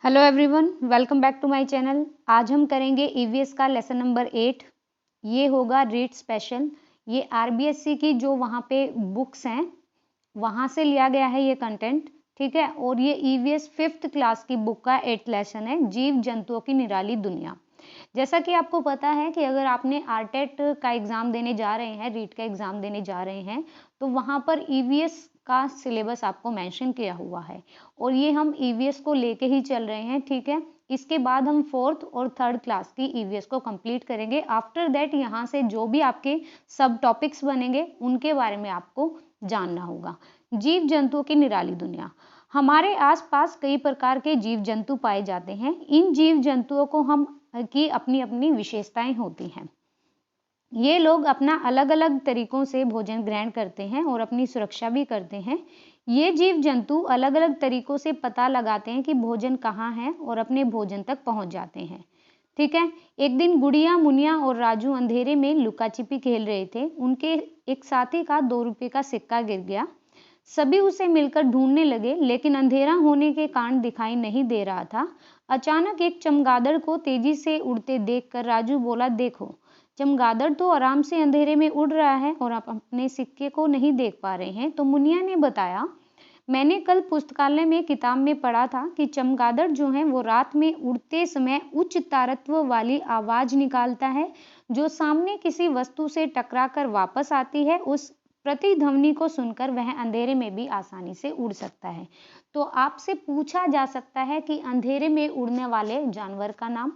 Hello everyone, welcome back to my channel. आज हम करेंगे ईवीएस का लेसन नंबर 8। ये होगा रीड स्पेशल। ये आरबीएससी की जो वहाँ पे बुक्स हैं वहाँ से लिया गया है ये कंटेंट, ठीक है। और ये ईवीएस 5th क्लास की बुक का 8th लेसन है, जीव जंतुओं की निराली दुनिया। जैसा कि आपको पता है कि अगर आपने आरटेट का एग्ज़ाम देने जा रहे हैं, रीट का एग्ज़ाम देने जा रहे हैं, तो वहाँ पर ईवीएस का सिलेबस आपको मेंशन किया हुआ है और ये हम ईवीएस को लेके ही चल रहे हैं, ठीक है। इसके बाद हम 4th और 3rd क्लास की ईवीएस को कंप्लीट करेंगे। आफ्टर दैट यहाँ से जो भी आपके सब टॉपिक्स बनेंगे उनके बारे में आपको जानना होगा। जीव जंतुओं की निराली दुनिया। हमारे आसपास कई प्रकार के जीव जंतु पाए जाते हैं। इन जीव जंतुओं को हम की अपनी अपनी विशेषताएं होती हैं। ये लोग अपना अलग अलग तरीकों से भोजन ग्रहण करते हैं और अपनी सुरक्षा भी करते हैं। ये जीव जंतु अलग अलग तरीकों से पता लगाते हैं कि भोजन कहाँ है और अपने भोजन तक पहुंच जाते हैं, ठीक है। एक दिन गुड़िया, मुनिया और राजू अंधेरे में लुका छिपी खेल रहे थे। उनके एक साथी का 2 रुपये का सिक्का गिर गया। सभी उसे मिलकर ढूंढने लगे, लेकिन अंधेरा होने के कारण दिखाई नहीं दे रहा था। अचानक एक चमगादड़ को तेजी से उड़ते देखकर राजू बोला, देखो, चमगादड़ तो आराम से अंधेरे में उड़ रहा है और आप अपने सिक्के को नहीं देख पा रहे हैं। तो मुनिया ने बताया, मैंने कल पुस्तकालय में किताब में पढ़ा था कि चमगादड़ जो है वो रात में उड़ते समय उच्च तारत्व वाली आवाज निकालता है, जो सामने किसी वस्तु से टकराकर वापस आती है। उस प्रतिध्वनि को सुनकर वह अंधेरे में भी आसानी से उड़ सकता है। तो आपसे पूछा जा सकता है कि अंधेरे में उड़ने वाले जानवर का नाम,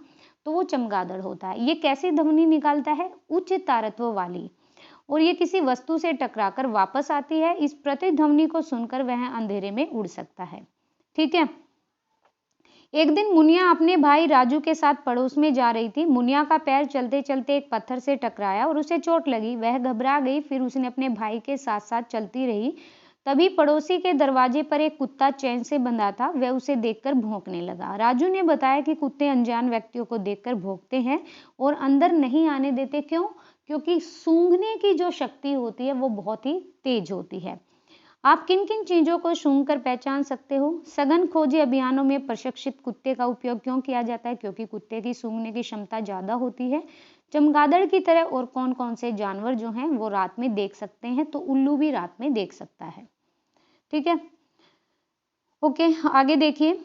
तो वो चमगादड़ होता है। ये कैसी ध्वनि निकालता है? उच्च तारत्व वाली। और ये किसी वस्तु से टकराकर वापस आती है। इस प्रतिध्वनि को सुनकर वह अंधेरे में उड़ सकता है, ठीक है। एक दिन मुनिया अपने भाई राजू के साथ पड़ोस में जा रही थी। मुनिया का पैर चलते चलते एक पत्थर से टकराया और उसे चोट लगी। वह घबरा गई, फिर उसने अपने भाई के साथ साथ चलती रही। तभी पड़ोसी के दरवाजे पर एक कुत्ता चैन से बंधा था। वह उसे देखकर भौंकने लगा। राजू ने बताया कि कुत्ते अनजान व्यक्तियों को देखकर भौंकते हैं और अंदर नहीं आने देते। क्यों? क्योंकि सूंघने की जो शक्ति होती है वो बहुत ही तेज होती है। आप किन किन चीजों को सूंघकर पहचान सकते हो? सघन खोजी अभियानों में प्रशिक्षित कुत्ते का उपयोग क्यों किया जाता है? क्योंकि कुत्ते की सूंघने की क्षमता ज्यादा होती है। चमगादड़ की तरह और कौन कौन से जानवर जो हैं वो रात में देख सकते हैं? तो उल्लू भी रात में देख सकता है, ठीक है। ओके, आगे देखिए,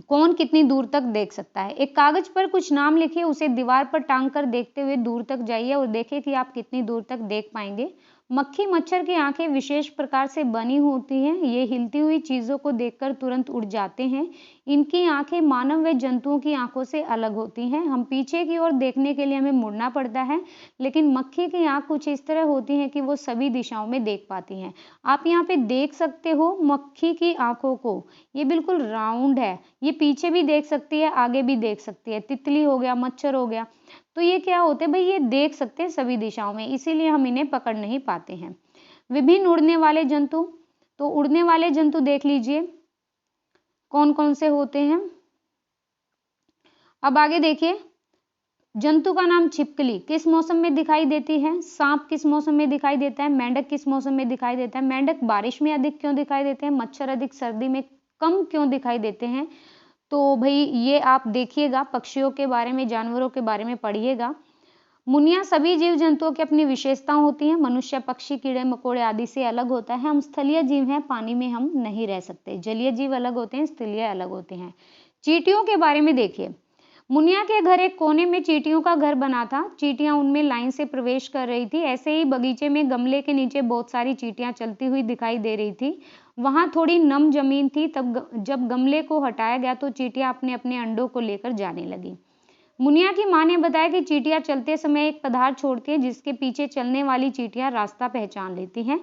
कौन कितनी दूर तक देख सकता है। एक कागज पर कुछ नाम लिखिए, उसे दीवार पर टांग कर देखते हुए दूर तक जाइए और देखिए कि आप कितनी दूर तक देख पाएंगे। मक्खी मच्छर की आंखें विशेष प्रकार से बनी होती हैं। ये हिलती हुई चीजों को देखकर तुरंत उड़ जाते हैं। इनकी आंखें मानव व जंतुओं की आंखों से अलग होती हैं। हम पीछे की ओर देखने के लिए हमें मुड़ना पड़ता है, लेकिन मक्खी की आंख कुछ इस तरह होती है कि वो सभी दिशाओं में देख पाती हैं। आप यहाँ पे देख सकते हो मक्खी की आंखों को, ये बिल्कुल राउंड है। ये पीछे भी देख सकती है, आगे भी देख सकती है। तितली हो गया, मच्छर हो गया, तो ये क्या होते हैं भाई, ये देख सकते हैं सभी दिशाओं में, इसीलिए हम इन्हें पकड़ नहीं पाते हैं। विभिन्न उड़ने वाले जंतु, तो उड़ने वाले जंतु देख लीजिए कौन कौन से होते हैं। अब आगे देखिए, जंतु का नाम छिपकली किस मौसम में दिखाई देती है? सांप किस मौसम में दिखाई देता है? मेंढक किस मौसम में दिखाई देता है? मेंढक बारिश में अधिक क्यों दिखाई देते हैं? मच्छर अधिक सर्दी में कम क्यों दिखाई देते हैं? तो भाई ये आप देखिएगा, पक्षियों के बारे में, जानवरों के बारे में पढ़िएगा। मुनिया, सभी जीव जंतुओं की अपनी विशेषता होती है। मनुष्य, पक्षी, कीड़े मकोड़े आदि से अलग होता है। हम स्थलीय जीव हैं, पानी में हम नहीं रह सकते। जलीय जीव अलग होते हैं, स्थलीय अलग होते हैं। चींटियों के बारे में देखिए। मुनिया के घर एक कोने में चींटियों का घर बना था। चींटियां उनमें लाइन से प्रवेश कर रही थी। ऐसे ही बगीचे में गमले के नीचे बहुत सारी चींटियां चलती हुई दिखाई दे रही थी। वहां थोड़ी नम जमीन थी। तब जब गमले को हटाया गया तो चींटियां अपने अपने अंडों को लेकर जाने लगी। मुनिया की मां ने बताया कि चींटियां चलते समय एक पदार्थ छोड़ती है, जिसके पीछे चलने वाली चींटियां रास्ता पहचान लेती हैं।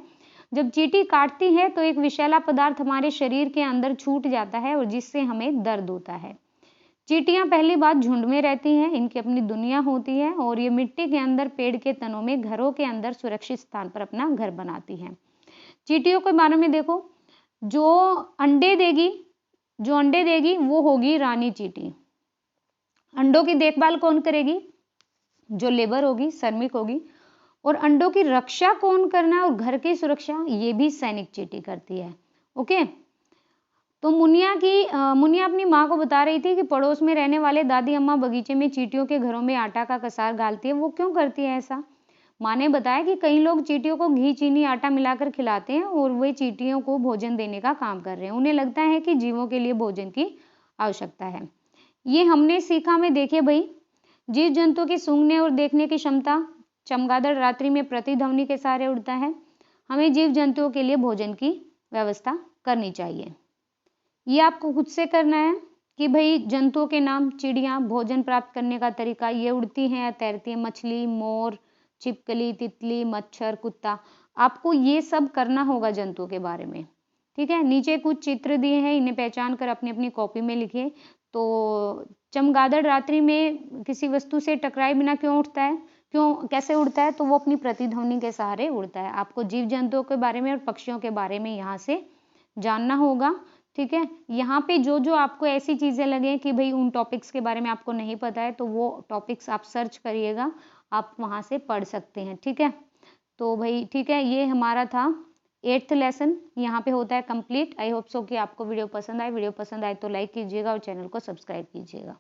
जब चींटी काटती है तो एक विषैला पदार्थ हमारे शरीर के अंदर छूट जाता है और जिससे हमें दर्द होता है। चींटियां पहली बात झुंड में रहती हैं। इनकी अपनी दुनिया होती है और ये मिट्टी के अंदर, पेड़ के तनों में, घरों के अंदर सुरक्षित स्थान पर अपना घर बनाती हैं। चींटियों के बारे में देखो, जो अंडे देगी वो होगी रानी चींटी। अंडों की देखभाल कौन करेगी? जो लेबर होगी, श्रमिक होगी। और अंडों की रक्षा कौन करना है और घर की सुरक्षा, ये भी सैनिक चींटी करती है। ओके, तो मुनिया अपनी माँ को बता रही थी कि पड़ोस में रहने वाले दादी अम्मा बगीचे में चींटियों के घरों में आटा का कसार डालती है, वो क्यों करती है ऐसा? माँ ने बताया कि कई लोग चींटियों को घी, चीनी, आटा मिलाकर खिलाते हैं और वे चींटियों को भोजन देने का काम कर रहे हैं। उन्हें लगता है कि जीवों के लिए भोजन की आवश्यकता है। ये हमने सीखा में देखे भई, जीव जंतु की सूंघने और देखने की क्षमता, चमगादड़ रात्रि में प्रतिध्वनि के सहारे उड़ता है। हमें जीव जंतुओं के लिए भोजन की व्यवस्था करनी चाहिए। ये आपको खुद से करना है कि भाई जंतुओं के नाम, चिड़ियाँ, भोजन प्राप्त करने का तरीका, ये उड़ती हैं या तैरती हैं, मछली, मोर, छिपकली, तितली, मच्छर, कुत्ता, आपको ये सब करना होगा जंतुओं के बारे में, ठीक है। नीचे कुछ चित्र दिए हैं, इन्हें पहचान कर अपनी अपनी कॉपी में लिखिए। तो चमगादड़ रात्रि में किसी वस्तु से टकराए बिना क्यों उठता है, कैसे उड़ता है? तो वो अपनी प्रतिध्वनि के सहारे उड़ता है। आपको जीव जंतुओं के बारे में और पक्षियों के बारे में यहाँ से जानना होगा, ठीक है। यहाँ पे जो जो आपको ऐसी चीजें लगे कि भाई उन टॉपिक्स के बारे में आपको नहीं पता है, तो वो टॉपिक्स आप सर्च करिएगा, आप वहां से पढ़ सकते हैं, ठीक है। तो भाई ठीक है, ये हमारा था 8th लेसन, यहाँ पे होता है कंप्लीट। आई होप सो कि आपको वीडियो पसंद आए। वीडियो पसंद आए तो लाइक कीजिएगा और चैनल को सब्सक्राइब कीजिएगा।